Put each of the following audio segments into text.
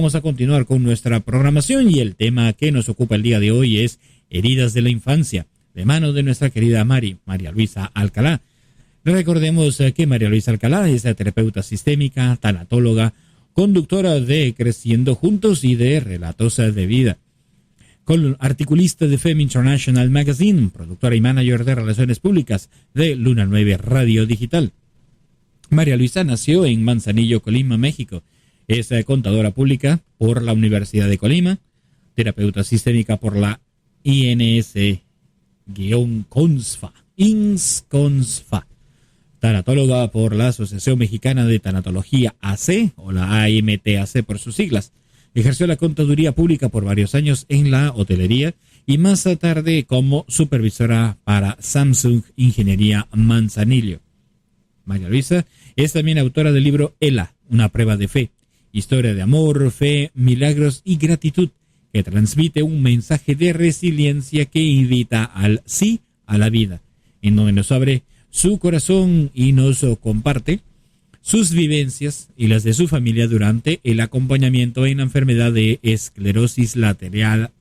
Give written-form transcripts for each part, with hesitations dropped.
Vamos a continuar con nuestra programación y el tema que nos ocupa el día de hoy es heridas de la infancia, de mano de nuestra querida María Luisa Alcalá. Recordemos que María Luisa Alcalá es terapeuta sistémica, tanatóloga, conductora de Creciendo Juntos y de Relatos de Vida. Articulista de Femme International Magazine, productora y manager de Relaciones Públicas de Luna 9 Radio Digital. María Luisa nació en Manzanillo, Colima, México. Es contadora pública por la Universidad de Colima, terapeuta sistémica por la INS-CONSFA, tanatóloga por la Asociación Mexicana de Tanatología AC, o la AMTAC por sus siglas. Ejerció la contaduría pública por varios años en la hotelería y más tarde como supervisora para Samsung Ingeniería Manzanillo. María Luisa es también autora del libro ELA, una prueba de fe, historia de amor, fe, milagros y gratitud, que transmite un mensaje de resiliencia que invita al sí a la vida, en donde nos abre su corazón y nos comparte sus vivencias y las de su familia durante el acompañamiento en la enfermedad de esclerosis lateral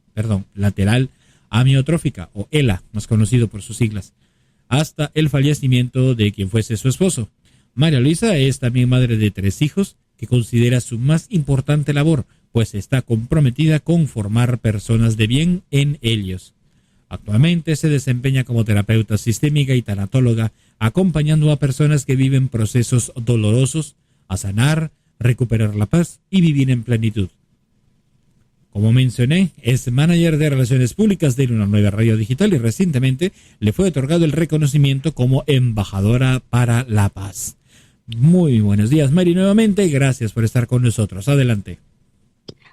amiotrófica, o ELA, más conocido por sus siglas, hasta el fallecimiento de quien fuese su esposo. María Luisa es también madre de 3 hijos, que considera su más importante labor, pues está comprometida con formar personas de bien en ellos. Actualmente se desempeña como terapeuta sistémica y tanatóloga, acompañando a personas que viven procesos dolorosos a sanar, recuperar la paz y vivir en plenitud. Como mencioné, es manager de Relaciones Públicas de Luna 9 Radio Digital y recientemente le fue otorgado el reconocimiento como embajadora para la paz. Muy buenos días, Mari, nuevamente. Gracias por estar con nosotros. Adelante.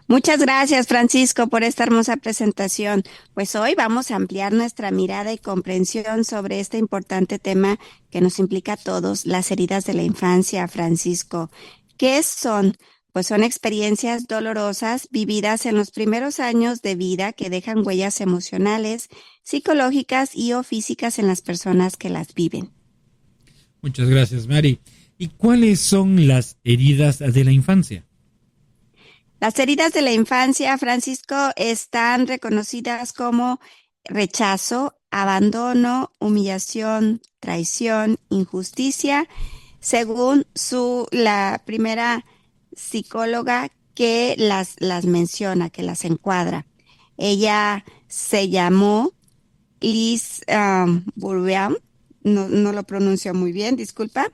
Muchas gracias, Francisco, por esta hermosa presentación. Pues hoy vamos a ampliar nuestra mirada y comprensión sobre este importante tema que nos implica a todos, las heridas de la infancia, Francisco. ¿Qué son? Pues son experiencias dolorosas vividas en los primeros años de vida que dejan huellas emocionales, psicológicas y o físicas en las personas que las viven. Muchas gracias, Mari. ¿Y cuáles son las heridas de la infancia? Las heridas de la infancia, Francisco, están reconocidas como rechazo, abandono, humillación, traición, injusticia, según la primera psicóloga que las menciona, que las encuadra. Ella se llamó Liz Bourbeam, no lo pronuncio muy bien, disculpa.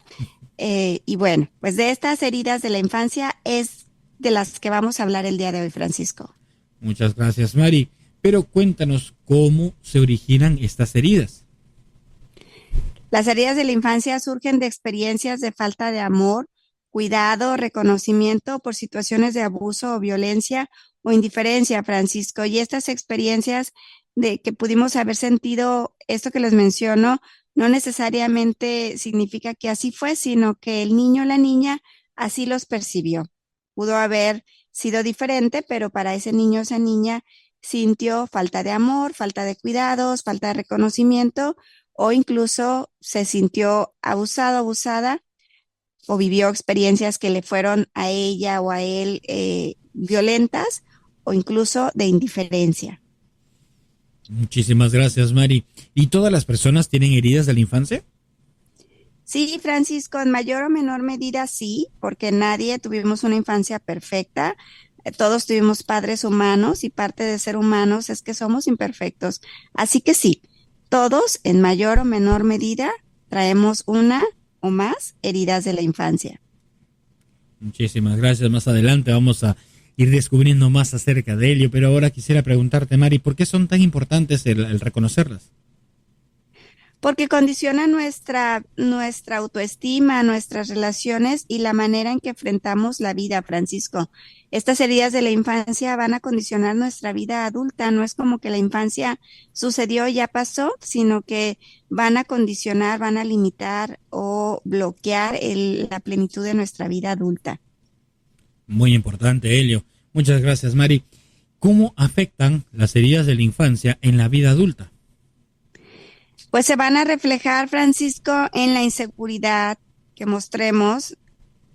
Y bueno, pues de estas heridas de la infancia es de las que vamos a hablar el día de hoy, Francisco. Muchas gracias, Mari. Pero cuéntanos cómo se originan estas heridas. Las heridas de la infancia surgen de experiencias de falta de amor, cuidado, reconocimiento por situaciones de abuso o violencia o indiferencia, Francisco. Y estas experiencias de que pudimos haber sentido, esto que les menciono, no necesariamente significa que así fue, sino que el niño o la niña así los percibió. Pudo haber sido diferente, pero para ese niño o esa niña sintió falta de amor, falta de cuidados, falta de reconocimiento, o incluso se sintió abusado, abusada, o vivió experiencias que le fueron a ella o a él violentas, o incluso de indiferencia. Muchísimas gracias, Mari. ¿Y todas las personas tienen heridas de la infancia? Sí, Francisco, en mayor o menor medida sí, porque nadie tuvimos una infancia perfecta. Todos tuvimos padres humanos y parte de ser humanos es que somos imperfectos. Así que sí, todos en mayor o menor medida traemos una o más heridas de la infancia. Muchísimas gracias. Más adelante vamos a ir descubriendo más acerca de ello, pero ahora quisiera preguntarte, Mari, ¿por qué son tan importantes el reconocerlas? Porque condiciona nuestra autoestima, nuestras relaciones y la manera en que enfrentamos la vida, Francisco. Estas heridas de la infancia van a condicionar nuestra vida adulta. No es como que la infancia sucedió y ya pasó, sino que van a condicionar, van a limitar o bloquear la plenitud de nuestra vida adulta. Muy importante, Helio. Muchas gracias, Mari. ¿Cómo afectan las heridas de la infancia en la vida adulta? Pues se van a reflejar, Francisco, en la inseguridad que mostremos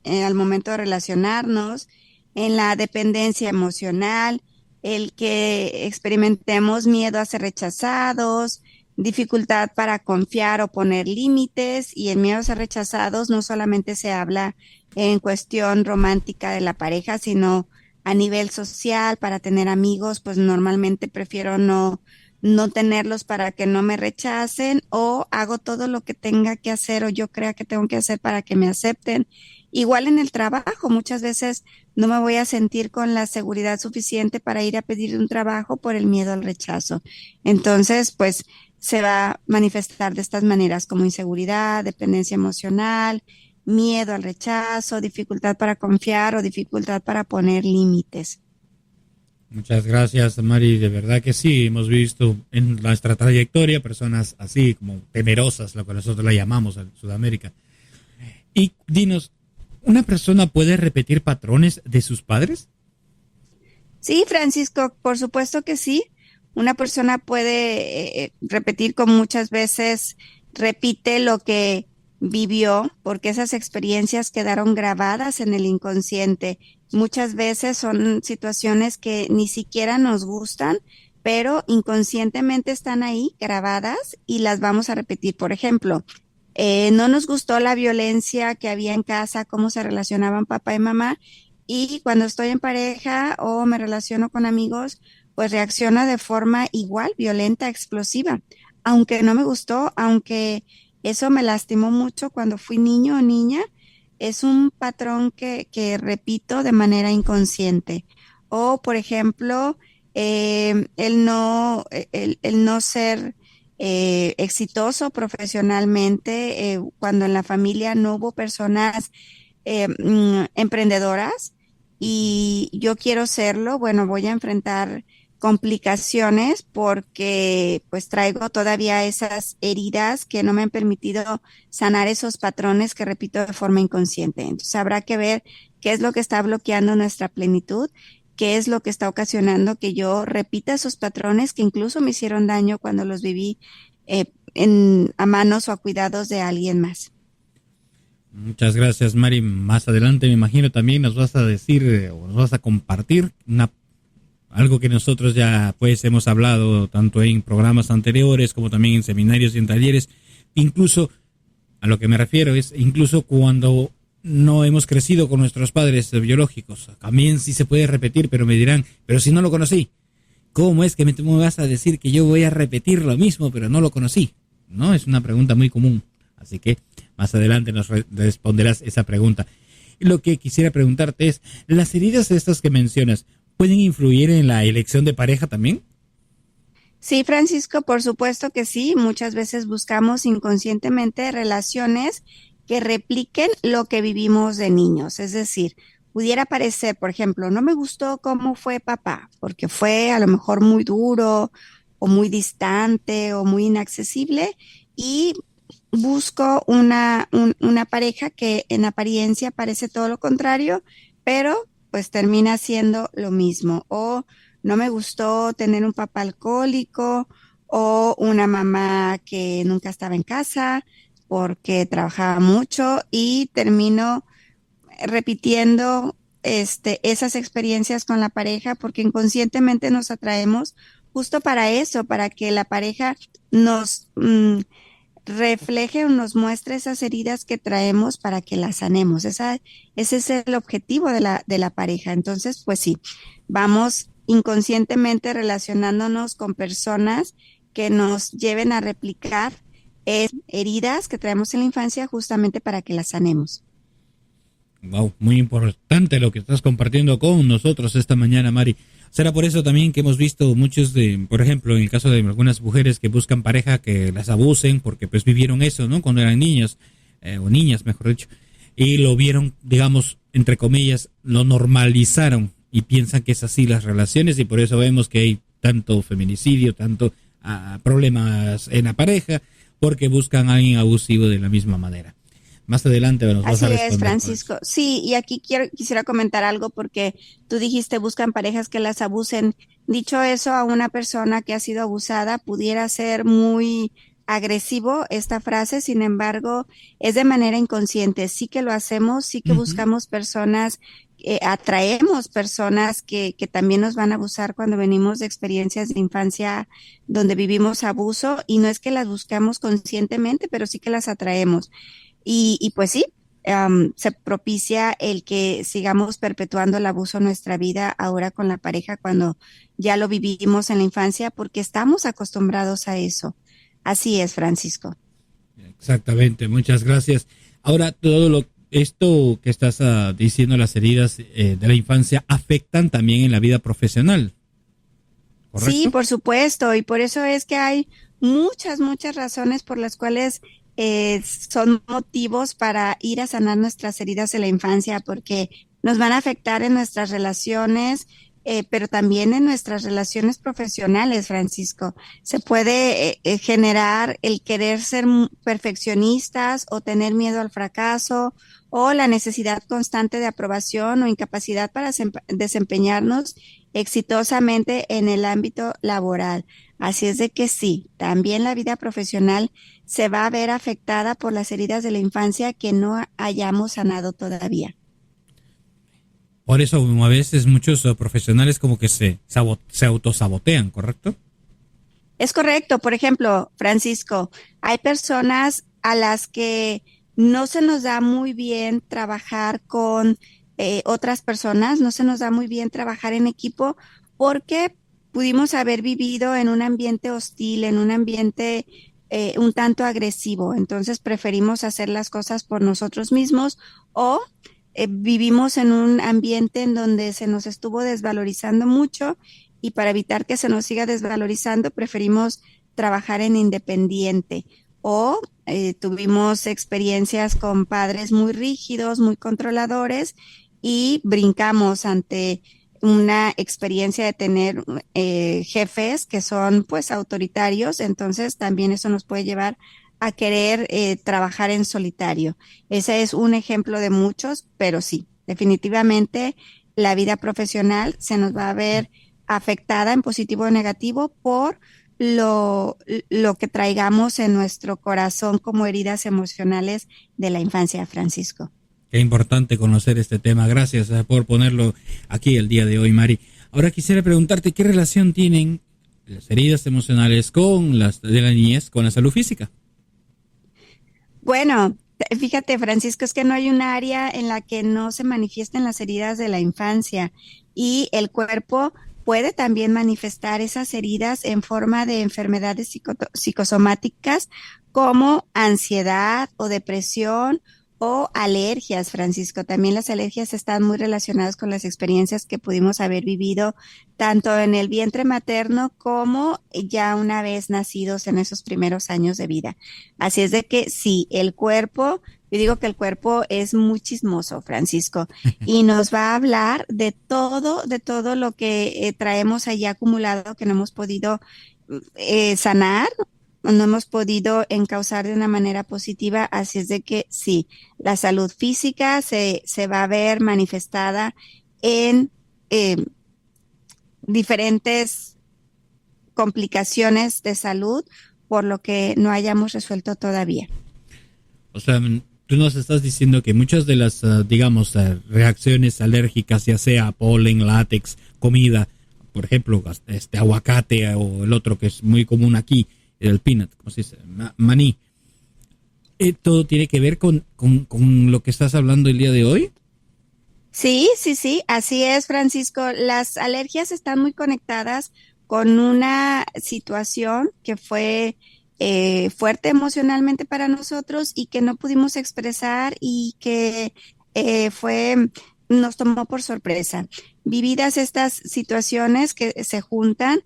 al momento de relacionarnos, en la dependencia emocional, el que experimentemos miedo a ser rechazados, dificultad para confiar o poner límites, y el miedo a ser rechazados no solamente se habla en cuestión romántica de la pareja, sino a nivel social, para tener amigos, pues normalmente prefiero no tenerlos para que no me rechacen, o hago todo lo que tenga que hacer o yo crea que tengo que hacer para que me acepten. Igual en el trabajo, muchas veces no me voy a sentir con la seguridad suficiente para ir a pedir un trabajo por el miedo al rechazo. Entonces, pues se va a manifestar de estas maneras como inseguridad, dependencia emocional, miedo al rechazo, dificultad para confiar o dificultad para poner límites. Muchas gracias, Mari. De verdad que sí, hemos visto en nuestra trayectoria personas así como temerosas, lo que nosotros la llamamos en Sudamérica. Y dinos, ¿una persona puede repetir patrones de sus padres? Sí, Francisco, por supuesto que sí. Una persona puede repetir, como muchas veces repite lo que vivió, porque esas experiencias quedaron grabadas en el inconsciente. Muchas veces son situaciones que ni siquiera nos gustan, pero inconscientemente están ahí grabadas y las vamos a repetir. Por ejemplo, no nos gustó la violencia que había en casa, cómo se relacionaban papá y mamá, y cuando estoy en pareja o me relaciono con amigos, pues reacciona de forma igual, violenta, explosiva. Aunque no me gustó, aunque eso me lastimó mucho cuando fui niño o niña, es un patrón que repito de manera inconsciente. O, por ejemplo, el no ser exitoso profesionalmente, cuando en la familia no hubo personas emprendedoras y yo quiero serlo, bueno, voy a enfrentar complicaciones porque pues traigo todavía esas heridas que no me han permitido sanar esos patrones que repito de forma inconsciente. Entonces habrá que ver qué es lo que está bloqueando nuestra plenitud, qué es lo que está ocasionando que yo repita esos patrones que incluso me hicieron daño cuando los viví a manos o a cuidados de alguien más. Muchas gracias, Mari. Más adelante, me imagino, también nos vas a decir o nos vas a compartir algo que nosotros ya pues hemos hablado tanto en programas anteriores como también en seminarios y en talleres. Incluso, a lo que me refiero es, incluso cuando no hemos crecido con nuestros padres biológicos, también sí se puede repetir, pero me dirán, pero si no lo conocí, ¿cómo es que me vas a decir que yo voy a repetir lo mismo, pero no lo conocí? ¿No? Es una pregunta muy común. Así que más adelante nos responderás esa pregunta. Lo que quisiera preguntarte es, ¿las heridas estas que mencionas pueden influir en la elección de pareja también? Sí, Francisco, por supuesto que sí. Muchas veces buscamos inconscientemente relaciones que repliquen lo que vivimos de niños. Es decir, pudiera parecer, por ejemplo, no me gustó cómo fue papá, porque fue a lo mejor muy duro o muy distante o muy inaccesible, y busco una pareja que en apariencia parece todo lo contrario, pero pues termina siendo lo mismo. O no me gustó tener un papá alcohólico o una mamá que nunca estaba en casa porque trabajaba mucho, y termino repitiendo esas experiencias con la pareja porque inconscientemente nos atraemos justo para eso, para que la pareja nos refleje o nos muestre esas heridas que traemos para que las sanemos. Ese es el objetivo de la pareja. Entonces, pues sí, vamos inconscientemente relacionándonos con personas que nos lleven a replicar heridas que traemos en la infancia justamente para que las sanemos. Wow, muy importante lo que estás compartiendo con nosotros esta mañana, Mari. Será por eso también que hemos visto muchos por ejemplo, en el caso de algunas mujeres que buscan pareja que las abusen porque pues vivieron eso, ¿no? Cuando eran niños, o niñas, mejor dicho, y lo vieron, digamos, entre comillas, lo normalizaron y piensan que es así las relaciones, y por eso vemos que hay tanto feminicidio, tanto problemas en la pareja, porque buscan a alguien abusivo de la misma manera. Más adelante nos vas a responder. Así es, Francisco. Sí, y aquí quisiera comentar algo porque tú dijiste buscan parejas que las abusen. Dicho eso, a una persona que ha sido abusada pudiera ser muy agresivo esta frase, sin embargo, es de manera inconsciente. Sí que lo hacemos, sí que buscamos personas, atraemos personas que también nos van a abusar cuando venimos de experiencias de infancia donde vivimos abuso, y no es que las buscamos conscientemente, pero sí que las atraemos. Y pues sí, se propicia el que sigamos perpetuando el abuso en nuestra vida ahora con la pareja cuando ya lo vivimos en la infancia, porque estamos acostumbrados a eso. Así es, Francisco. Exactamente, muchas gracias. Ahora, esto que estás diciendo, las heridas de la infancia afectan también en la vida profesional, Sí, ¿correcto? por supuesto, y por eso es que hay muchas razones por las cuales son motivos para ir a sanar nuestras heridas de la infancia, porque nos van a afectar en nuestras relaciones, pero también en nuestras relaciones profesionales, Francisco. Se puede generar el querer ser perfeccionistas o tener miedo al fracaso o la necesidad constante de aprobación o incapacidad para desempeñarnos exitosamente en el ámbito laboral. Así es de que sí, también la vida profesional se va a ver afectada por las heridas de la infancia que no hayamos sanado todavía. Por eso a veces muchos profesionales como que se autosabotean, ¿correcto? Es correcto. Por ejemplo, Francisco, hay personas a las que no se nos da muy bien trabajar con otras personas, no se nos da muy bien trabajar en equipo porque pudimos haber vivido en un ambiente hostil, en un ambiente un tanto agresivo. Entonces preferimos hacer las cosas por nosotros mismos o vivimos en un ambiente en donde se nos estuvo desvalorizando mucho, y para evitar que se nos siga desvalorizando, preferimos trabajar en independiente. O tuvimos experiencias con padres muy rígidos, muy controladores, y brincamos ante una experiencia de tener jefes que son pues autoritarios, entonces también eso nos puede llevar a querer trabajar en solitario. Ese es un ejemplo de muchos, pero sí, definitivamente la vida profesional se nos va a ver afectada en positivo o negativo por lo que traigamos en nuestro corazón como heridas emocionales de la infancia, Francisco. Qué importante conocer este tema. Gracias por ponerlo aquí el día de hoy, Mari. Ahora quisiera preguntarte qué relación tienen las heridas emocionales con las de la niñez con la salud física. Bueno, fíjate, Francisco, es que no hay un área en la que no se manifiesten las heridas de la infancia, y el cuerpo puede también manifestar esas heridas en forma de enfermedades psicosomáticas como ansiedad o depresión o alergias, Francisco. También las alergias están muy relacionadas con las experiencias que pudimos haber vivido tanto en el vientre materno como ya una vez nacidos en esos primeros años de vida. Así es de que sí, el cuerpo, yo digo que el cuerpo es muy chismoso, Francisco, y nos va a hablar de todo lo que traemos allí acumulado que no hemos podido sanar, no hemos podido encauzar de una manera positiva. Así es de que sí, la salud física se va a ver manifestada en eh, diferentes complicaciones de salud por lo que no hayamos resuelto todavía. O sea, tú nos estás diciendo que muchas de las, digamos, reacciones alérgicas, ya sea polen, látex, comida, por ejemplo, este aguacate o el otro que es muy común aquí, el peanut, ¿cómo se dice? Maní. ¿Todo tiene que ver con lo que estás hablando el día de hoy? Sí, así es, Francisco. Las alergias están muy conectadas con una situación que fue fuerte emocionalmente para nosotros y que no pudimos expresar y que nos tomó por sorpresa. Vividas estas situaciones que se juntan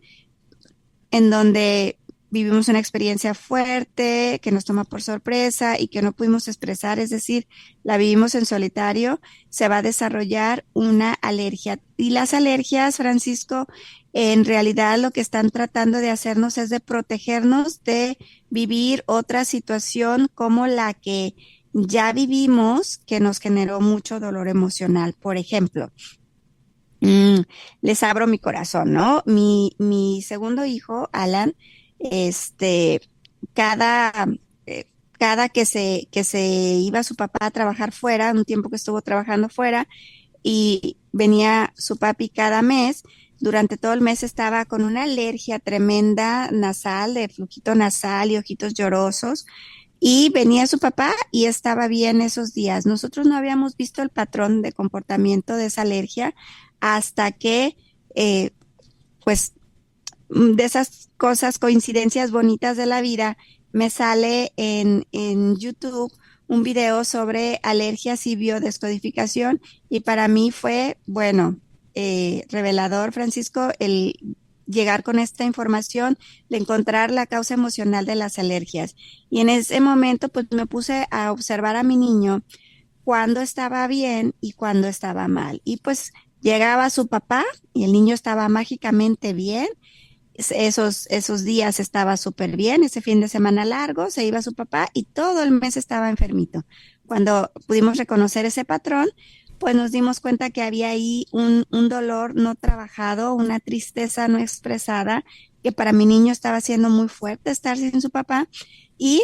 en donde vivimos una experiencia fuerte que nos toma por sorpresa y que no pudimos expresar, es decir, la vivimos en solitario, se va a desarrollar una alergia. Y las alergias, Francisco, en realidad lo que están tratando de hacernos es de protegernos de vivir otra situación como la que ya vivimos, que nos generó mucho dolor emocional. Por ejemplo, les abro mi corazón, ¿no? Mi segundo hijo, Alan, este, cada, eh, cada que se iba su papá a trabajar fuera, un tiempo que estuvo trabajando fuera, y venía su papi cada mes. Durante todo el mes estaba con una alergia tremenda nasal, de flujito nasal y ojitos llorosos. Y venía su papá y estaba bien esos días. Nosotros no habíamos visto el patrón de comportamiento de esa alergia hasta que, eh, pues, de esas cosas, coincidencias bonitas de la vida, me sale en YouTube un video sobre alergias y biodescodificación y para mí fue, bueno, revelador, Francisco, el llegar con esta información de encontrar la causa emocional de las alergias. Y en ese momento, pues me puse a observar a mi niño cuando estaba bien y cuando estaba mal. Y pues llegaba su papá y el niño estaba mágicamente bien. Esos días estaba súper bien, ese fin de semana largo, se iba su papá y todo el mes estaba enfermito. Cuando pudimos reconocer ese patrón, pues nos dimos cuenta que había ahí un dolor no trabajado, una tristeza no expresada, que para mi niño estaba siendo muy fuerte estar sin su papá y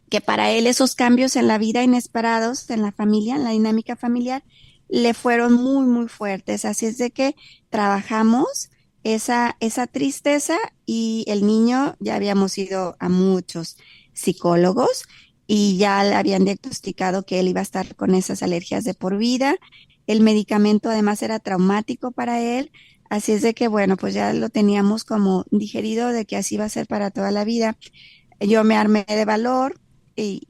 que para él esos cambios en la vida inesperados, en la familia, en la dinámica familiar, le fueron muy, muy fuertes. Así es de que trabajamos esa tristeza y el niño, ya habíamos ido a muchos psicólogos y ya le habían diagnosticado que él iba a estar con esas alergias de por vida. El medicamento además era traumático para él. Así es de que, bueno, pues ya lo teníamos como digerido de que así va a ser para toda la vida. Yo me armé de valor y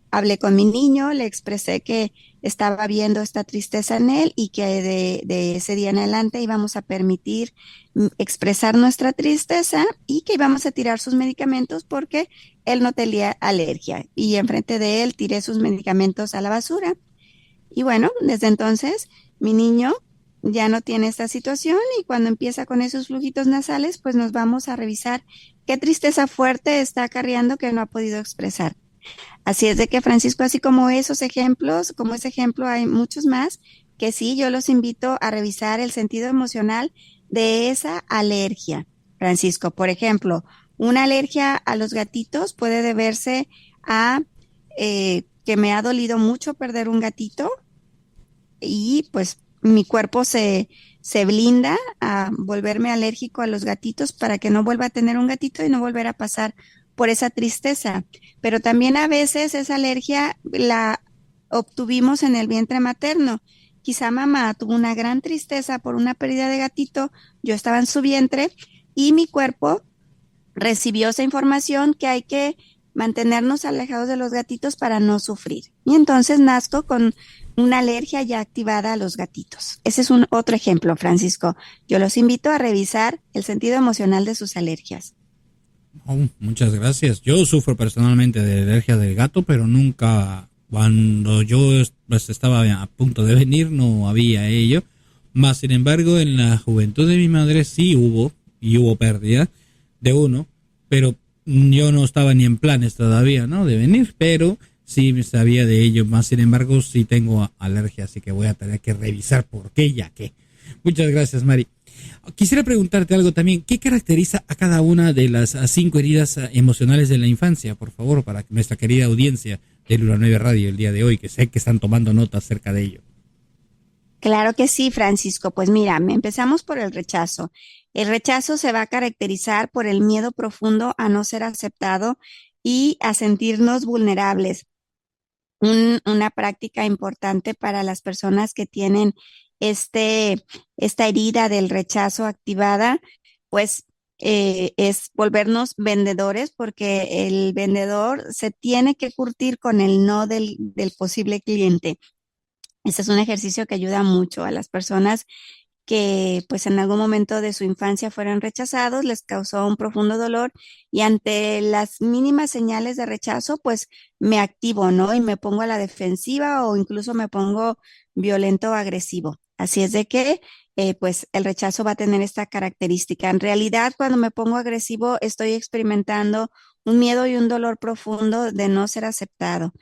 hablé con mi niño, le expresé que estaba viendo esta tristeza en él y que de ese día en adelante íbamos a permitir expresar nuestra tristeza y que íbamos a tirar sus medicamentos porque él no tenía alergia. Y enfrente de él tiré sus medicamentos a la basura. Y bueno, desde entonces mi niño ya no tiene esta situación y cuando empieza con esos flujitos nasales, pues nos vamos a revisar qué tristeza fuerte está acarreando que no ha podido expresar. Así es de que, Francisco, así como esos ejemplos, como ese ejemplo, hay muchos más que sí, yo los invito a revisar el sentido emocional de esa alergia. Francisco, por ejemplo, una alergia a los gatitos puede deberse a que me ha dolido mucho perder un gatito y pues mi cuerpo se blinda a volverme alérgico a los gatitos para que no vuelva a tener un gatito y no volver a pasar por esa tristeza. Pero también a veces esa alergia la obtuvimos en el vientre materno. Quizá mamá tuvo una gran tristeza por una pérdida de gatito, yo estaba en su vientre y mi cuerpo recibió esa información que hay que mantenernos alejados de los gatitos para no sufrir. Y entonces nazco con una alergia ya activada a los gatitos. Ese es un otro ejemplo, Francisco. Yo los invito a revisar el sentido emocional de sus alergias. Oh, muchas gracias. Yo sufro personalmente de alergia del gato, pero nunca, cuando yo pues, estaba a punto de venir, no había ello. Más sin embargo, en la juventud de mi madre sí hubo, y hubo pérdida de uno, pero yo no estaba ni en planes todavía, ¿no? De venir, pero sí sabía de ello. Más sin embargo, sí tengo alergia, así que voy a tener que revisar por qué, ya que. Muchas gracias, Mari. Quisiera preguntarte algo también. ¿Qué caracteriza a cada una de las 5 heridas emocionales de la infancia, por favor, para nuestra querida audiencia de Luna 9 Radio el día de hoy, que sé que están tomando nota acerca de ello? Claro que sí, Francisco. Pues mira, empezamos por el rechazo. El rechazo se va a caracterizar por el miedo profundo a no ser aceptado y a sentirnos vulnerables. Una práctica importante para las personas que tienen esta herida del rechazo activada, pues es volvernos vendedores, porque el vendedor se tiene que curtir con el no del posible cliente. Ese es un ejercicio que ayuda mucho a las personas que pues en algún momento de su infancia fueron rechazados, les causó un profundo dolor y ante las mínimas señales de rechazo, pues me activo, ¿no? Y me pongo a la defensiva o incluso me pongo violento o agresivo. Así es de que pues el rechazo va a tener esta característica. En realidad, cuando me pongo agresivo, estoy experimentando un miedo y un dolor profundo de no ser aceptado.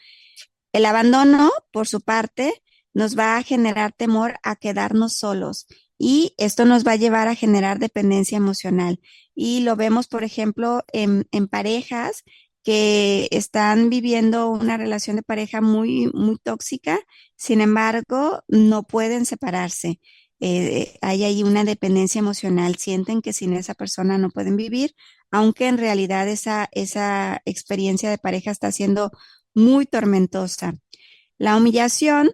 El abandono, por su parte, nos va a generar temor a quedarnos solos y esto nos va a llevar a generar dependencia emocional. Y lo vemos, por ejemplo, en parejas que están viviendo una relación de pareja muy, muy tóxica, sin embargo, no pueden separarse. Hay ahí una dependencia emocional, sienten que sin esa persona no pueden vivir, aunque en realidad esa experiencia de pareja está siendo muy tormentosa. La humillación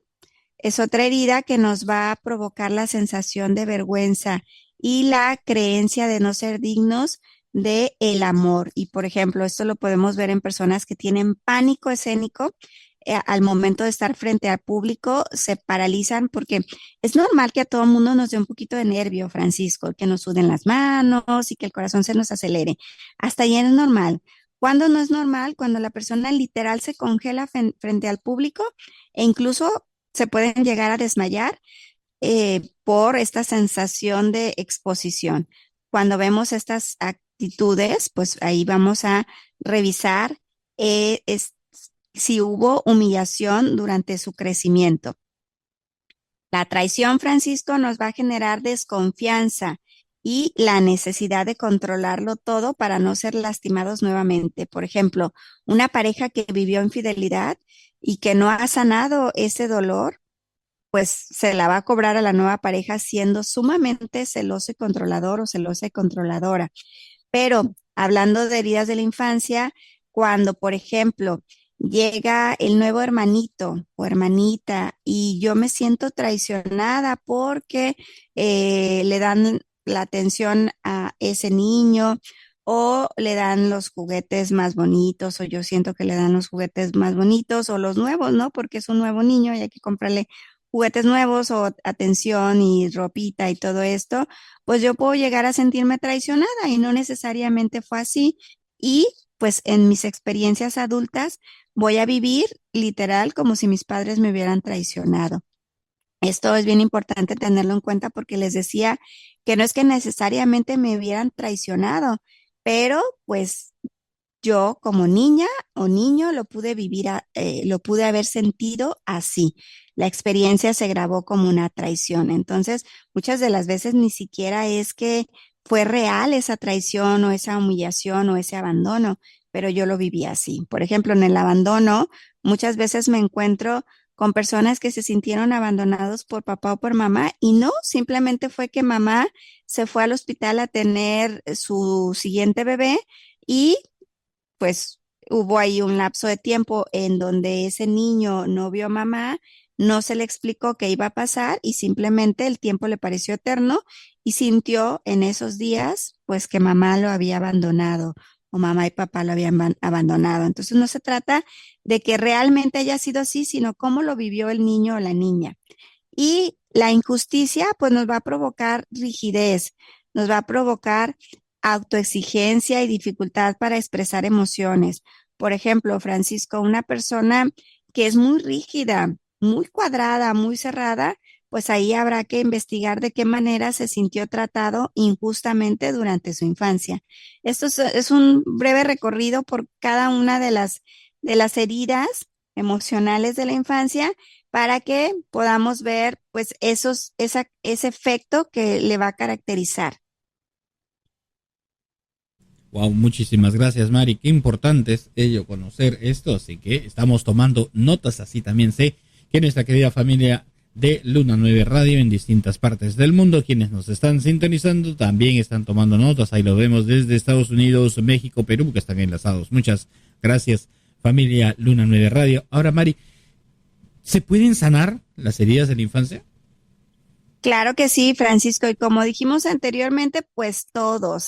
es otra herida que nos va a provocar la sensación de vergüenza y la creencia de no ser dignos de el amor. Y por ejemplo, esto lo podemos ver en personas que tienen pánico escénico. Al momento de estar frente al público se paralizan porque es normal que a todo mundo nos dé un poquito de nervio, Francisco, que nos suden las manos y que el corazón se nos acelere. Hasta ahí es normal. ¿Cuándo no es normal? Cuando la persona literal se congela frente al público e incluso se pueden llegar a desmayar por esta sensación de exposición. Cuando vemos estas actitudes, pues ahí vamos a revisar si hubo humillación durante su crecimiento. La traición, Francisco, nos va a generar desconfianza y la necesidad de controlarlo todo para no ser lastimados nuevamente. Por ejemplo, una pareja que vivió infidelidad y que no ha sanado ese dolor, pues se la va a cobrar a la nueva pareja siendo sumamente celoso y controlador o celosa y controladora. Pero hablando de heridas de la infancia, cuando, por ejemplo, llega el nuevo hermanito o hermanita y yo me siento traicionada porque le dan la atención a ese niño o le dan los juguetes más bonitos o yo siento que le dan los juguetes más bonitos o los nuevos, ¿no? Porque es un nuevo niño y hay que comprarle juguetes nuevos o atención y ropita y todo esto, pues yo puedo llegar a sentirme traicionada y no necesariamente fue así. Y pues en mis experiencias adultas voy a vivir literal como si mis padres me hubieran traicionado. Esto es bien importante tenerlo en cuenta porque les decía que no es que necesariamente me hubieran traicionado, pero pues yo como niña o niño lo pude vivir, lo pude haber sentido así. La experiencia se grabó como una traición. Entonces, muchas de las veces ni siquiera es que fue real esa traición o esa humillación o ese abandono, pero yo lo viví así. Por ejemplo, en el abandono, muchas veces me encuentro con personas que se sintieron abandonados por papá o por mamá y no, simplemente fue que mamá se fue al hospital a tener su siguiente bebé y pues hubo ahí un lapso de tiempo en donde ese niño no vio a mamá, no se le explicó qué iba a pasar y simplemente el tiempo le pareció eterno y sintió en esos días pues que mamá lo había abandonado o mamá y papá lo habían abandonado. Entonces no se trata de que realmente haya sido así, sino cómo lo vivió el niño o la niña. Y la injusticia pues nos va a provocar rigidez, nos va a provocar autoexigencia y dificultad para expresar emociones. Por ejemplo, Francisco, una persona que es muy rígida, muy cuadrada, muy cerrada, pues ahí habrá que investigar de qué manera se sintió tratado injustamente durante su infancia. Esto es un breve recorrido por cada una de las heridas emocionales de la infancia para que podamos ver pues ese efecto que le va a caracterizar. Wow, muchísimas gracias, Mari. Qué importante es ello conocer esto, así que estamos tomando notas, así también sé que nuestra querida familia de Luna 9 Radio en distintas partes del mundo, quienes nos están sintonizando, también están tomando notas, ahí lo vemos desde Estados Unidos, México, Perú, que están enlazados. Muchas gracias, familia Luna 9 Radio. Ahora, Mari, ¿se pueden sanar las heridas de la infancia? Claro que sí, Francisco, y como dijimos anteriormente, pues todos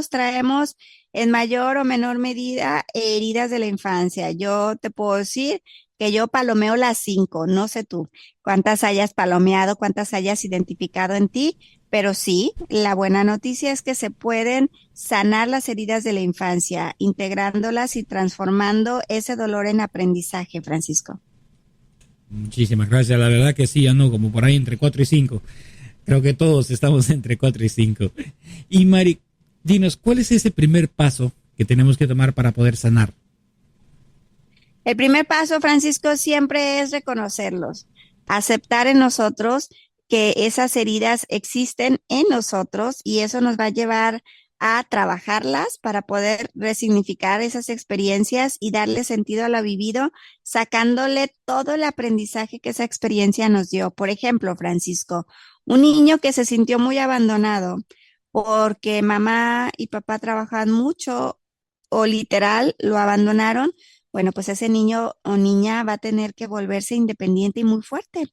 traemos en mayor o menor medida heridas de la infancia. Yo te puedo decir que yo palomeo las 5, no sé tú cuántas hayas palomeado, cuántas hayas identificado en ti, pero sí, la buena noticia es que se pueden sanar las heridas de la infancia, integrándolas y transformando ese dolor en aprendizaje, Francisco. Muchísimas gracias, la verdad que sí, ya no, como por ahí entre 4 y 5. Creo que todos estamos entre 4 y 5. Y Mari, dinos, ¿cuál es ese primer paso que tenemos que tomar para poder sanar? El primer paso, Francisco, siempre es reconocerlos, aceptar en nosotros que esas heridas existen en nosotros y eso nos va a llevar a trabajarlas para poder resignificar esas experiencias y darle sentido a lo vivido, sacándole todo el aprendizaje que esa experiencia nos dio. Por ejemplo, Francisco, un niño que se sintió muy abandonado porque mamá y papá trabajaban mucho o literal lo abandonaron, bueno, pues ese niño o niña va a tener que volverse independiente y muy fuerte,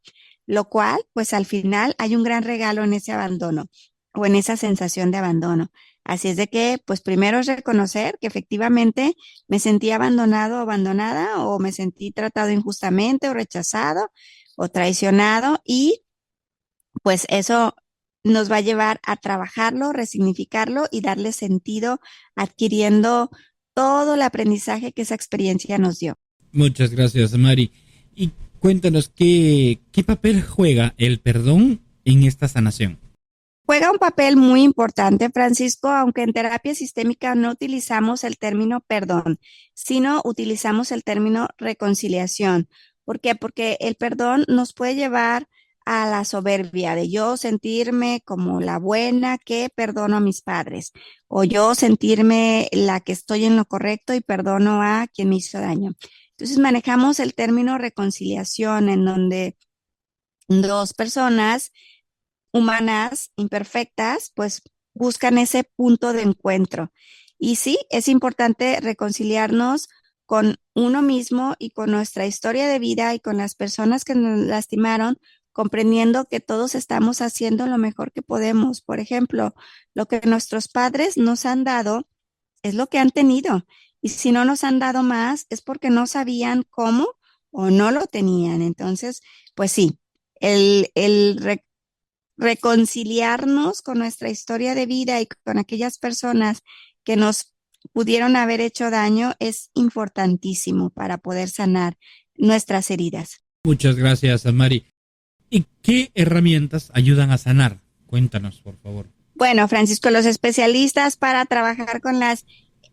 lo cual, pues al final hay un gran regalo en ese abandono o en esa sensación de abandono. Así es de que, pues primero es reconocer que efectivamente me sentí abandonado o abandonada o me sentí tratado injustamente o rechazado o traicionado y pues eso nos va a llevar a trabajarlo, resignificarlo y darle sentido adquiriendo todo el aprendizaje que esa experiencia nos dio. Muchas gracias, Mari. Y cuéntanos qué papel juega el perdón en esta sanación. Juega un papel muy importante, Francisco, aunque en terapia sistémica no utilizamos el término perdón, sino utilizamos el término reconciliación. ¿Por qué? Porque el perdón nos puede llevar a la soberbia de yo sentirme como la buena que perdono a mis padres, o yo sentirme la que estoy en lo correcto y perdono a quien me hizo daño. Entonces manejamos el término reconciliación en donde dos personas humanas imperfectas, pues buscan ese punto de encuentro. Y sí, es importante reconciliarnos con uno mismo y con nuestra historia de vida y con las personas que nos lastimaron, comprendiendo que todos estamos haciendo lo mejor que podemos. Por ejemplo, lo que nuestros padres nos han dado es lo que han tenido. Y si no nos han dado más, es porque no sabían cómo o no lo tenían. Entonces, pues sí, el reconciliarnos con nuestra historia de vida y con aquellas personas que nos pudieron haber hecho daño es importantísimo para poder sanar nuestras heridas. Muchas gracias, Mari. ¿Y qué herramientas ayudan a sanar? Cuéntanos, por favor. Bueno, Francisco, los especialistas para trabajar con las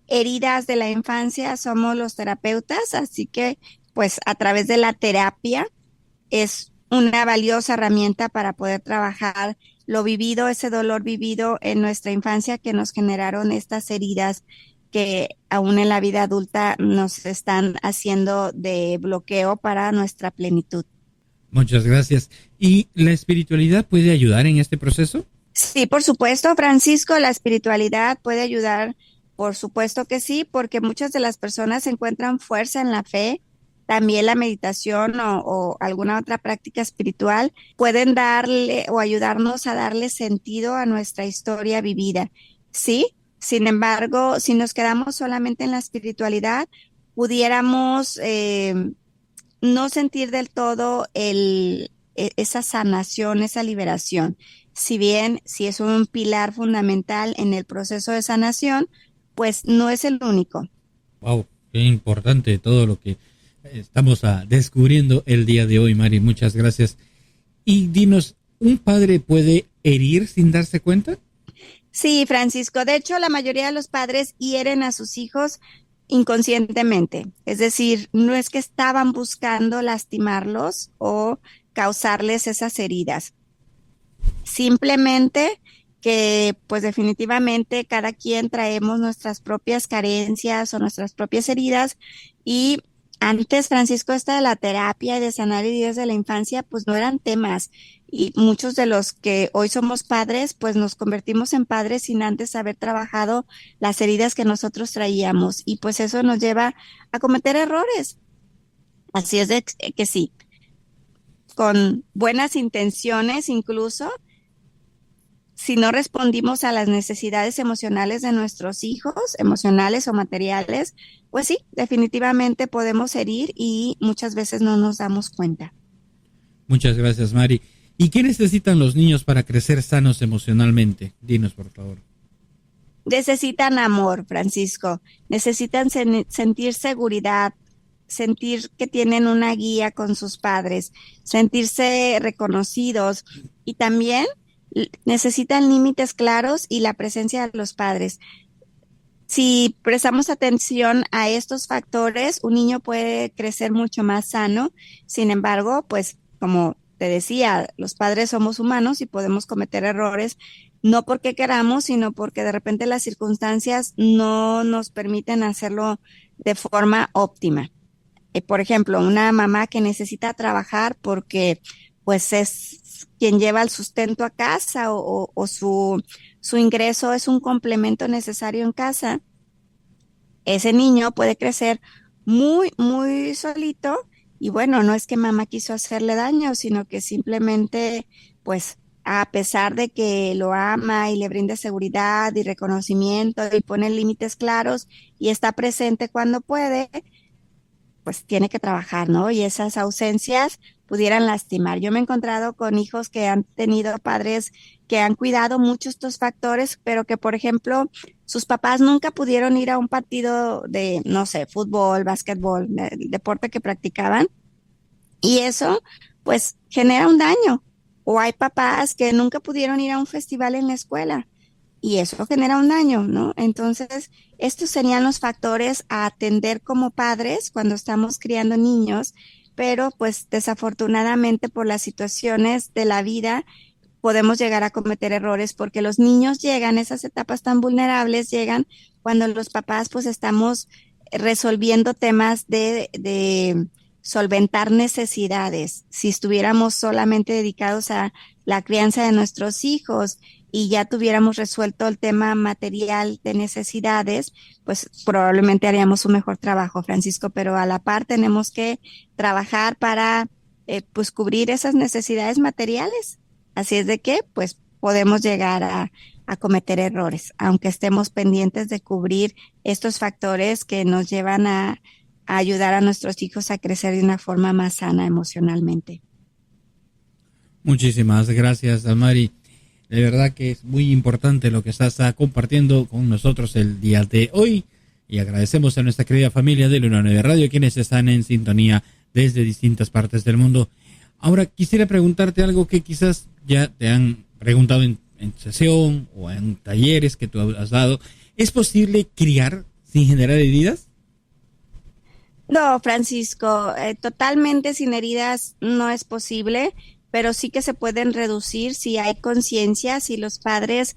heridas de la infancia somos los terapeutas, así que pues a través de la terapia es una valiosa herramienta para poder trabajar lo vivido, ese dolor vivido en nuestra infancia que nos generaron estas heridas que aún en la vida adulta nos están haciendo de bloqueo para nuestra plenitud. Muchas gracias. ¿Y la espiritualidad puede ayudar en este proceso? Sí, por supuesto, Francisco, la espiritualidad puede ayudar, por supuesto que sí, porque muchas de las personas encuentran fuerza en la fe. También la meditación o alguna otra práctica espiritual pueden darle o ayudarnos a darle sentido a nuestra historia vivida. Sí, sin embargo, si nos quedamos solamente en la espiritualidad, pudiéramos no sentir del todo esa sanación, esa liberación. Si bien si es un pilar fundamental en el proceso de sanación, pues no es el único. Wow, qué importante todo lo que estamos descubriendo el día de hoy, Mari. Muchas gracias. Y dinos, ¿un padre puede herir sin darse cuenta? Sí, Francisco. De hecho, la mayoría de los padres hieren a sus hijos inconscientemente. Es decir, no es que estaban buscando lastimarlos o causarles esas heridas. Simplemente que pues definitivamente cada quien traemos nuestras propias carencias o nuestras propias heridas y antes, Francisco, esta de la terapia y de sanar heridas de la infancia, pues no eran temas y muchos de los que hoy somos padres, pues nos convertimos en padres sin antes haber trabajado las heridas que nosotros traíamos y pues eso nos lleva a cometer errores. Así es de que sí, con buenas intenciones incluso, si no respondimos a las necesidades emocionales de nuestros hijos, emocionales o materiales, pues sí, definitivamente podemos herir y muchas veces no nos damos cuenta. Muchas gracias, Mari. ¿Y qué necesitan los niños para crecer sanos emocionalmente? Dinos, por favor. Necesitan amor, Francisco. Necesitan sentir seguridad, sentir que tienen una guía con sus padres, sentirse reconocidos y también necesitan límites claros y la presencia de los padres. Si prestamos atención a estos factores, un niño puede crecer mucho más sano. Sin embargo, pues como te decía, los padres somos humanos y podemos cometer errores, no porque queramos, sino porque de repente las circunstancias no nos permiten hacerlo de forma óptima. Por ejemplo, una mamá que necesita trabajar porque pues es quien lleva el sustento a casa o su ingreso es un complemento necesario en casa, ese niño puede crecer muy, muy solito y bueno, no es que mamá quiso hacerle daño, sino que simplemente, pues, a pesar de que lo ama y le brinda seguridad y reconocimiento y pone límites claros y está presente cuando puede, pues tiene que trabajar, ¿no? Y esas ausencias pudieran lastimar. Yo me he encontrado con hijos que han tenido padres que han cuidado mucho estos factores, pero que, por ejemplo, sus papás nunca pudieron ir a un partido de, no sé, fútbol, básquetbol, el deporte que practicaban, y eso, pues, genera un daño. O hay papás que nunca pudieron ir a un festival en la escuela y eso genera un daño, ¿no? Entonces, estos serían los factores a atender como padres cuando estamos criando niños, pero pues desafortunadamente por las situaciones de la vida podemos llegar a cometer errores porque los niños llegan, esas etapas tan vulnerables llegan cuando los papás pues estamos resolviendo temas de solventar necesidades. Si estuviéramos solamente dedicados a la crianza de nuestros hijos y ya tuviéramos resuelto el tema material de necesidades, pues probablemente haríamos un mejor trabajo, Francisco, pero a la par tenemos que trabajar para pues cubrir esas necesidades materiales. Así es de que pues podemos llegar a cometer errores, aunque estemos pendientes de cubrir estos factores que nos llevan a ayudar a nuestros hijos a crecer de una forma más sana emocionalmente. Muchísimas gracias, Almari. De verdad que es muy importante lo que estás compartiendo con nosotros el día de hoy. Y agradecemos a nuestra querida familia de Luna 9 Radio, quienes están en sintonía desde distintas partes del mundo. Ahora quisiera preguntarte algo que quizás ya te han preguntado en sesión o en talleres que tú has dado. ¿Es posible criar sin generar heridas? No, Francisco, totalmente sin heridas no es posible, pero sí que se pueden reducir si hay conciencia, si los padres,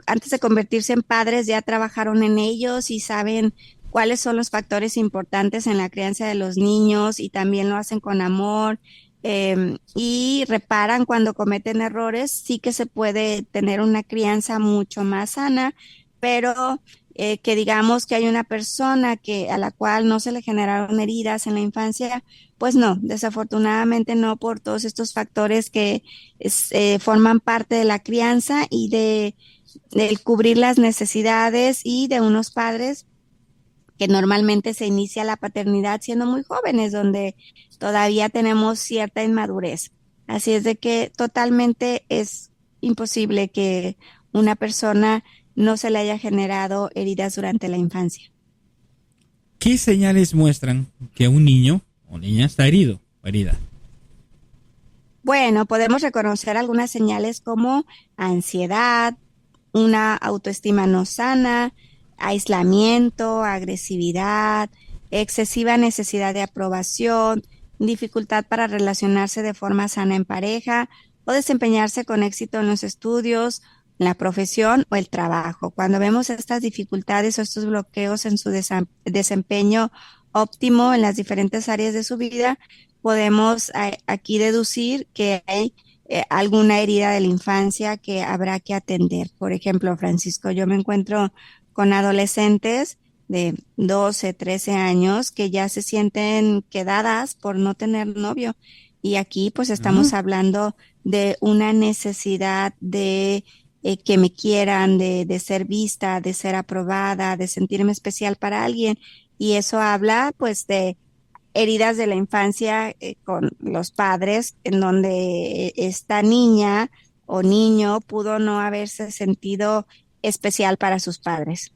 antes de convertirse en padres, ya trabajaron en ellos y saben cuáles son los factores importantes en la crianza de los niños y también lo hacen con amor, y reparan cuando cometen errores, sí que se puede tener una crianza mucho más sana, pero que digamos que hay una persona que a la cual no se le generaron heridas en la infancia, pues no, desafortunadamente no por todos estos factores que forman parte de la crianza y de cubrir las necesidades y de unos padres que normalmente se inicia la paternidad siendo muy jóvenes, donde todavía tenemos cierta inmadurez. Así es de que totalmente es imposible que una persona no se le haya generado heridas durante la infancia. ¿Qué señales muestran que un niño o niña está herido o herida? Bueno, podemos reconocer algunas señales como ansiedad, una autoestima no sana, aislamiento, agresividad, excesiva necesidad de aprobación, dificultad para relacionarse de forma sana en pareja o desempeñarse con éxito en los estudios, la profesión o el trabajo. Cuando vemos estas dificultades o estos bloqueos en su desempeño óptimo en las diferentes áreas de su vida, podemos aquí deducir que hay alguna herida de la infancia que habrá que atender. Por ejemplo, Francisco, yo me encuentro con adolescentes de 12, 13 años que ya se sienten quedadas por no tener novio. Y aquí pues estamos hablando de una necesidad de que me quieran, de ser vista, de ser aprobada, de sentirme especial para alguien. Y eso habla pues de heridas de la infancia con los padres, en donde esta niña o niño pudo no haberse sentido especial para sus padres.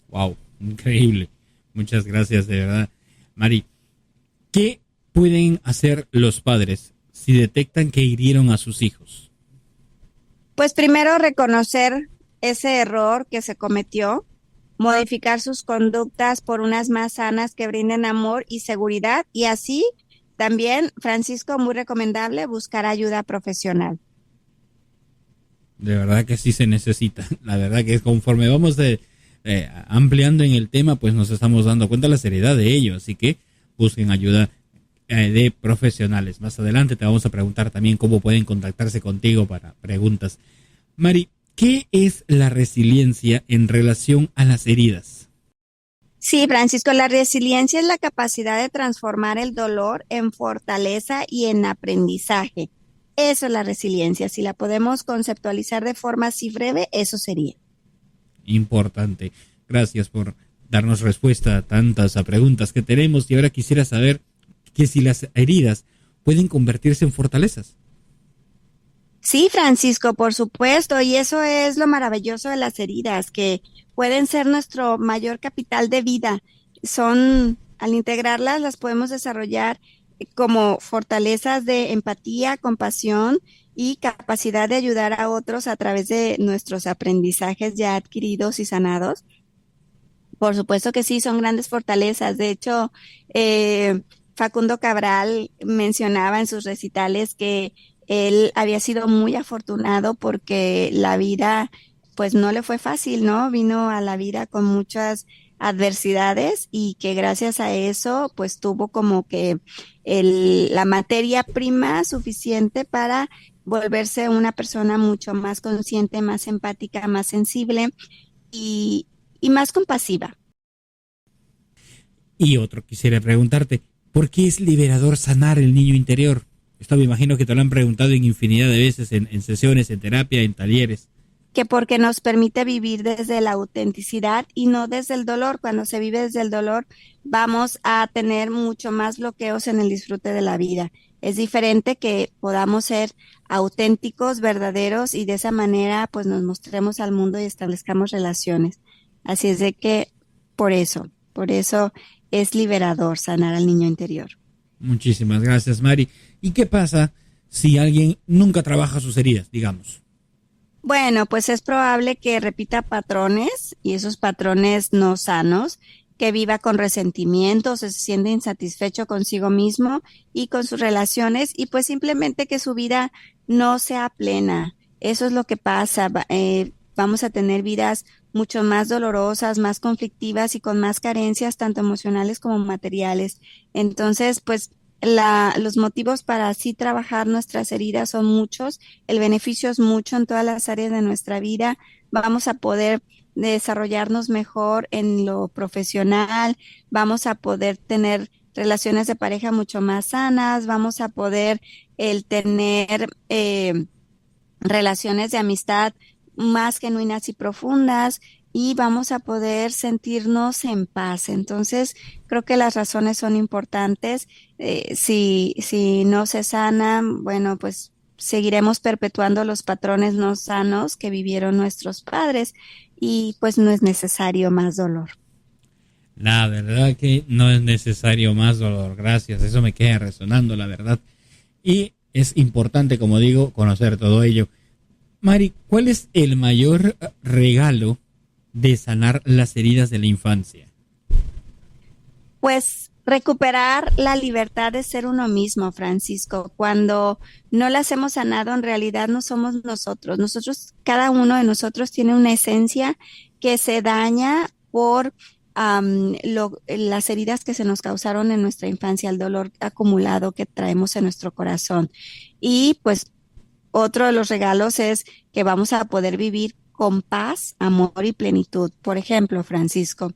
Wow, increíble. Muchas gracias, de verdad. Mari, ¿qué pueden hacer los padres si detectan que hirieron a sus hijos? Pues primero reconocer ese error que se cometió, modificar sus conductas por unas más sanas que brinden amor y seguridad y así también, Francisco, muy recomendable buscar ayuda profesional. De verdad que sí se necesita. La verdad que conforme vamos ampliando en el tema, pues nos estamos dando cuenta de la seriedad de ello. Así que busquen ayuda de profesionales. Más adelante te vamos a preguntar también cómo pueden contactarse contigo para preguntas. Mari, ¿qué es la resiliencia en relación a las heridas? Sí, Francisco, la resiliencia es la capacidad de transformar el dolor en fortaleza y en aprendizaje. Eso es la resiliencia. Si la podemos conceptualizar de forma así breve, eso sería. Importante. Gracias por darnos respuesta a tantas preguntas que tenemos. Y ahora quisiera saber que si las heridas pueden convertirse en fortalezas. Sí, Francisco, por supuesto, y eso es lo maravilloso de las heridas, que pueden ser nuestro mayor capital de vida. Al integrarlas, las podemos desarrollar como fortalezas de empatía, compasión y capacidad de ayudar a otros a través de nuestros aprendizajes ya adquiridos y sanados. Por supuesto que sí, son grandes fortalezas. De hecho, Facundo Cabral mencionaba en sus recitales que él había sido muy afortunado porque la vida, pues no le fue fácil, ¿no? Vino a la vida con muchas adversidades y que gracias a eso, pues tuvo como que la materia prima suficiente para volverse una persona mucho más consciente, más empática, más sensible y, y más compasiva. Y otro, quisiera preguntarte, ¿por qué es liberador sanar el niño interior? Esto me imagino que te lo han preguntado en infinidad de veces en sesiones, en terapia, en talleres. Que porque nos permite vivir desde la autenticidad y no desde el dolor. Cuando se vive desde el dolor, vamos a tener mucho más bloqueos en el disfrute de la vida. Es diferente que podamos ser auténticos, verdaderos y de esa manera pues nos mostremos al mundo y establezcamos relaciones. Así es de que por eso es liberador sanar al niño interior. Muchísimas gracias, Mari. ¿Y qué pasa si alguien nunca trabaja sus heridas, digamos? Bueno, pues es probable que repita patrones y esos patrones no sanos, que viva con resentimiento, se siente insatisfecho consigo mismo y con sus relaciones y pues simplemente que su vida no sea plena. Eso es lo que pasa. Vamos a tener vidas mucho más dolorosas, más conflictivas y con más carencias, tanto emocionales como materiales. Entonces, pues los motivos para así trabajar nuestras heridas son muchos, el beneficio es mucho en todas las áreas de nuestra vida, vamos a poder desarrollarnos mejor en lo profesional, vamos a poder tener relaciones de pareja mucho más sanas, vamos a poder el tener relaciones de amistad más genuinas y profundas y vamos a poder sentirnos en paz. Entonces, creo que las razones son importantes. Si no se sanan, bueno, pues seguiremos perpetuando los patrones no sanos que vivieron nuestros padres y pues no es necesario más dolor. La verdad que no es necesario más dolor. Gracias, eso me queda resonando, la verdad. Y es importante, como digo, conocer todo ello. Mari, ¿cuál es el mayor regalo de sanar las heridas de la infancia? Pues recuperar la libertad de ser uno mismo, Francisco. Cuando no las hemos sanado, en realidad no somos nosotros. Nosotros, cada uno de nosotros tiene una esencia que se daña por las heridas que se nos causaron en nuestra infancia, el dolor acumulado que traemos en nuestro corazón. Y pues otro de los regalos es que vamos a poder vivir con paz, amor y plenitud. Por ejemplo, Francisco,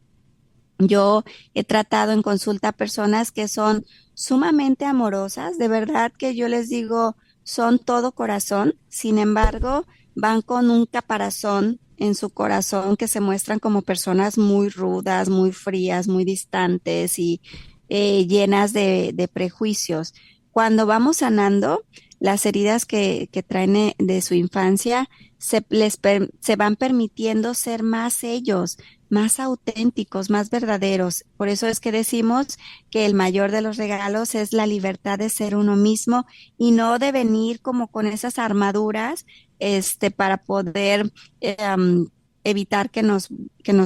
yo he tratado en consulta a personas que son sumamente amorosas, de verdad que yo les digo, son todo corazón, sin embargo, van con un caparazón en su corazón que se muestran como personas muy rudas, muy frías, muy distantes y llenas de prejuicios. Cuando vamos sanando las heridas que traen de su infancia, se van permitiendo ser más ellos, más auténticos, más verdaderos. Por eso es que decimos que el mayor de los regalos es la libertad de ser uno mismo y no de venir como con esas armaduras, para poder evitar que nos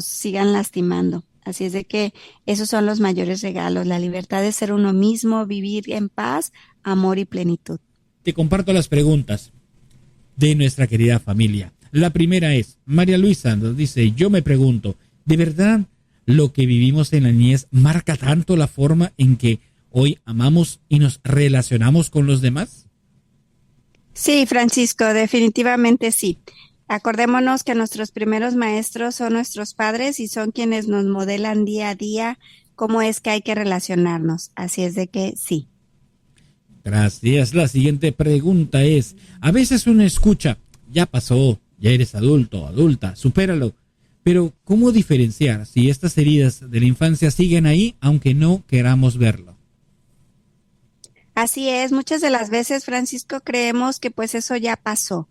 sigan lastimando. Así es de que esos son los mayores regalos, la libertad de ser uno mismo, vivir en paz, amor y plenitud. Te comparto las preguntas de nuestra querida familia. La primera es, María Luisa nos dice, yo me pregunto, ¿de verdad lo que vivimos en la niñez marca tanto la forma en que hoy amamos y nos relacionamos con los demás? Sí, Francisco, definitivamente sí. Acordémonos que nuestros primeros maestros son nuestros padres y son quienes nos modelan día a día cómo es que hay que relacionarnos. Así es de que sí. Gracias. La siguiente pregunta es, a veces uno escucha, ya pasó, ya eres adulto, adulta, supéralo. Pero, ¿cómo diferenciar si estas heridas de la infancia siguen ahí aunque no queramos verlo? Así es, muchas de las veces, Francisco, creemos que pues eso ya pasó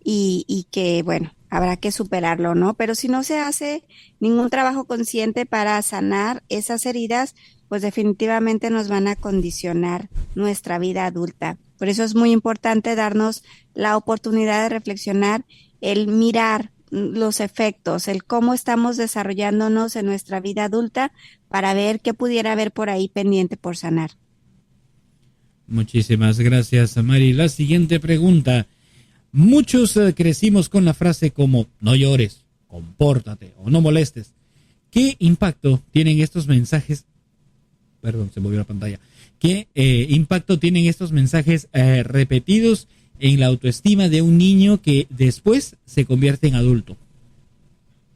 y que, bueno, habrá que superarlo, ¿no? Pero si no se hace ningún trabajo consciente para sanar esas heridas, pues definitivamente nos van a condicionar nuestra vida adulta. Por eso es muy importante darnos la oportunidad de reflexionar, el mirar los efectos, el cómo estamos desarrollándonos en nuestra vida adulta para ver qué pudiera haber por ahí pendiente por sanar. Muchísimas gracias, Mari. La siguiente pregunta. Muchos crecimos con la frase como no llores, compórtate o no molestes. ¿Qué impacto tienen estos mensajes? Perdón, se movió la pantalla. ¿Qué impacto tienen estos mensajes repetidos en la autoestima de un niño que después se convierte en adulto?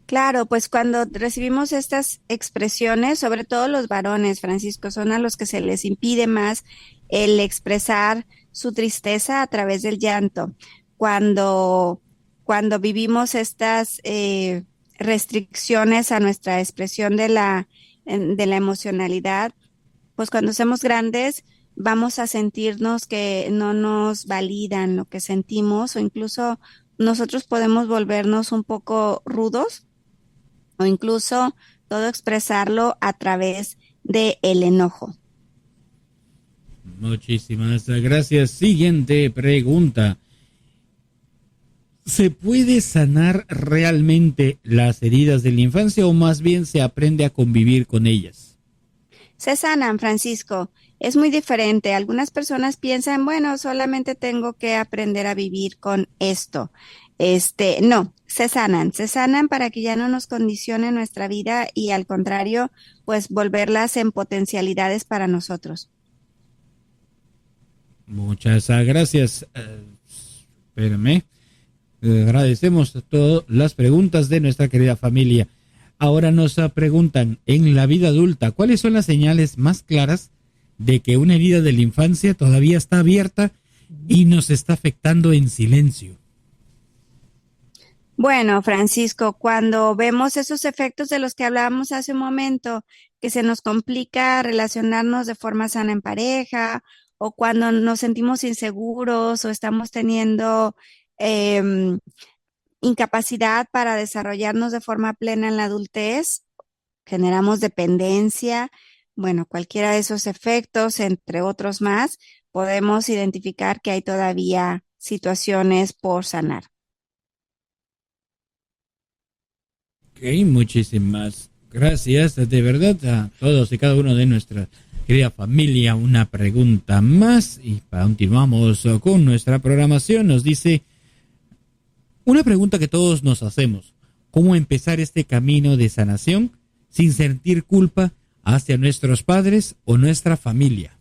Claro, pues cuando recibimos estas expresiones, sobre todo los varones, Francisco, son a los que se les impide más el expresar su tristeza a través del llanto. Cuando, cuando vivimos estas restricciones a nuestra expresión de la emocionalidad, pues cuando somos grandes vamos a sentirnos que no nos validan lo que sentimos o incluso nosotros podemos volvernos un poco rudos o incluso todo expresarlo a través de el enojo. Muchísimas gracias. Siguiente pregunta. ¿Se puede sanar realmente las heridas de la infancia o más bien se aprende a convivir con ellas? Se sanan, Francisco. Es muy diferente. Algunas personas piensan, bueno, solamente tengo que aprender a vivir con esto. No, se sanan para que ya no nos condicione nuestra vida y al contrario, pues volverlas en potencialidades para nosotros. Muchas gracias. Espérame. Agradecemos todas las preguntas de nuestra querida familia. Ahora nos preguntan, en la vida adulta, ¿cuáles son las señales más claras de que una herida de la infancia todavía está abierta y nos está afectando en silencio? Bueno, Francisco, cuando vemos esos efectos de los que hablábamos hace un momento, que se nos complica relacionarnos de forma sana en pareja, o cuando nos sentimos inseguros o estamos teniendo em, incapacidad para desarrollarnos de forma plena en la adultez, generamos dependencia, bueno, cualquiera de esos efectos, entre otros más, podemos identificar que hay todavía situaciones por sanar. Ok, muchísimas gracias. De verdad, a todos y cada uno de nuestra querida familia, una pregunta más y continuamos con nuestra programación. Nos dice una pregunta que todos nos hacemos: ¿cómo empezar este camino de sanación sin sentir culpa hacia nuestros padres o nuestra familia?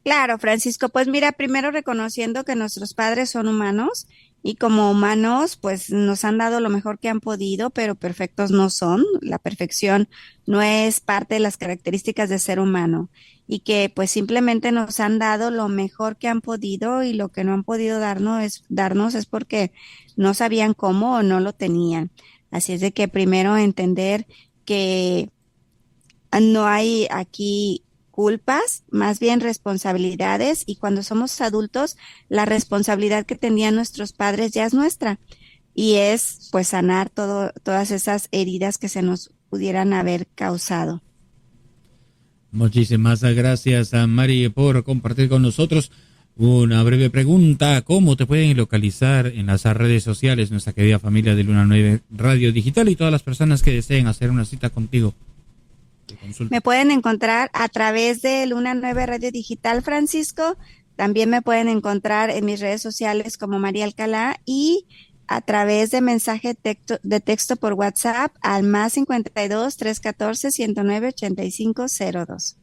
Claro, Francisco, pues mira, primero reconociendo que nuestros padres son humanos y como humanos, pues nos han dado lo mejor que han podido, pero perfectos no son. La perfección no es parte de las características de ser humano y que pues simplemente nos han dado lo mejor que han podido y lo que no han podido darnos es porque no sabían cómo o no lo tenían. Así es de que primero entender que no hay aquí culpas, más bien responsabilidades, y cuando somos adultos, la responsabilidad que tenían nuestros padres ya es nuestra, y es pues sanar todas esas heridas que se nos pudieran haber causado. Muchísimas gracias a Mari por compartir con nosotros. Una breve pregunta, ¿cómo te pueden localizar en las redes sociales nuestra querida familia de Luna 9 Radio Digital y todas las personas que deseen hacer una cita contigo? Me pueden encontrar a través de Luna 9 Radio Digital, Francisco. También me pueden encontrar en mis redes sociales como María Alcalá y a través de mensaje de texto por WhatsApp al +52 314 109 8502.